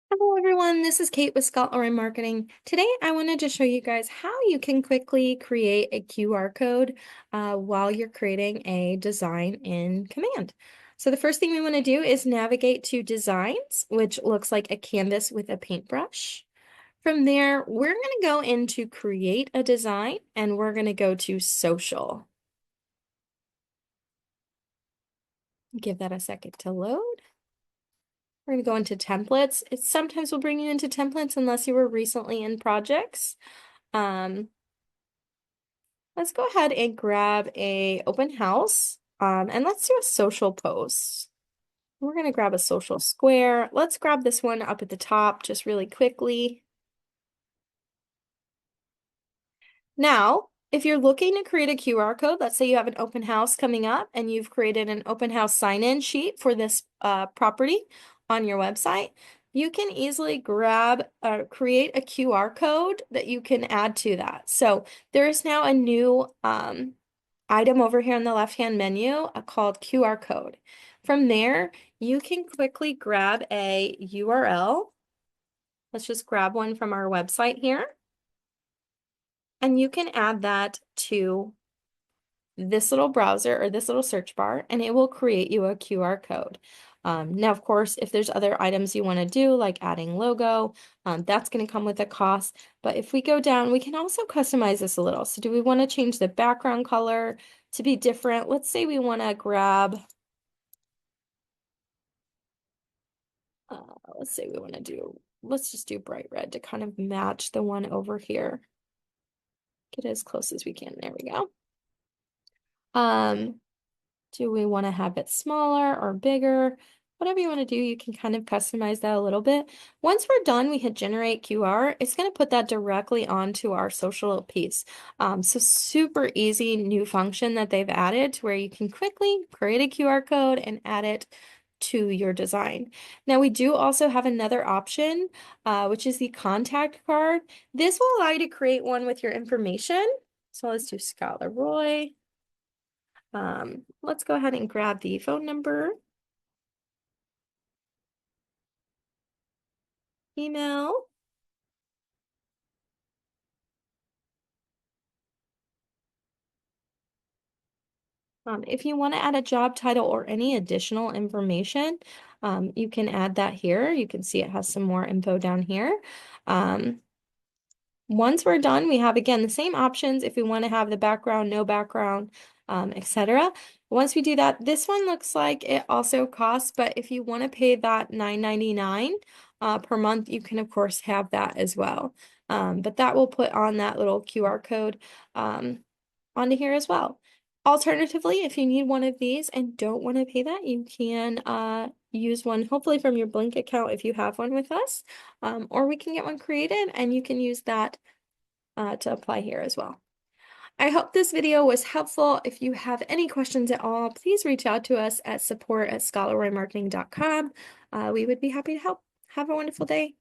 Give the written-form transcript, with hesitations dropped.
Hello everyone, this is Kate with Scott Loring Marketing. Today I wanted to show you guys how you can quickly create a QR code while you're creating a design in Command. So the first thing we want to do is navigate to Designs, which looks like a canvas with a paintbrush. From there, we're going to go into Create a Design and we're going to go to Social. Give that a second to load. We're going to go into templates. It sometimes will bring you into templates unless you were recently in projects. Um, let's go ahead and grab a open house. And let's do a social post. We're going to grab a social square. Let's grab this one up at the top just really quickly. Now, if you're looking to create a QR code, let's say you have an open house coming up and you've created an open house sign-in sheet for this property on your website, you can easily create a QR code that you can add to that. So there is now a new item over here on the left-hand menu called QR code. From there, you can quickly grab a URL. Let's just grab one from our website here. And you can add that to this little browser or this little search bar, and it will create you a QR code. Now, of course, if there's other items you want to do, like adding logo, that's going to come with a cost. But if we go down, we can also customize this a little. So do we want to change the background color to be different? Let's say we want to grab, let's say we want to do, let's just do bright red to kind of match the one over here. Get as close as we can. There we go. Do we want to have it smaller or bigger? Whatever you want to do, you can kind of customize that a little bit. Once we're done, we hit generate QR. It's going to put that directly onto our social piece. So super easy new function that they've added to where you can quickly create a QR code and add it to your design. Now we do also have another option, which is the contact card. This will allow you to create one with your information. So let's do Scott Leroy. Let's go ahead and grab the phone number, email. If you want to add a job title or any additional information, you can add that here. You can see it has some more info down here. Once we're done, we have, again, the same options if we want to have the background, no background, etc. Once we do that, this one looks like it also costs, but if you want to pay that $9.99 per month, you can, of course, have that as well. But that will put on that little QR code onto here as well. Alternatively, if you need one of these and don't want to pay that, you can use one hopefully from your Blink account if you have one with us, or we can get one created and you can use that to apply here as well. I hope this video was helpful. If you have any questions at all, please reach out to us at support@scottleroymarketing.com. We would be happy to help. Have a wonderful day.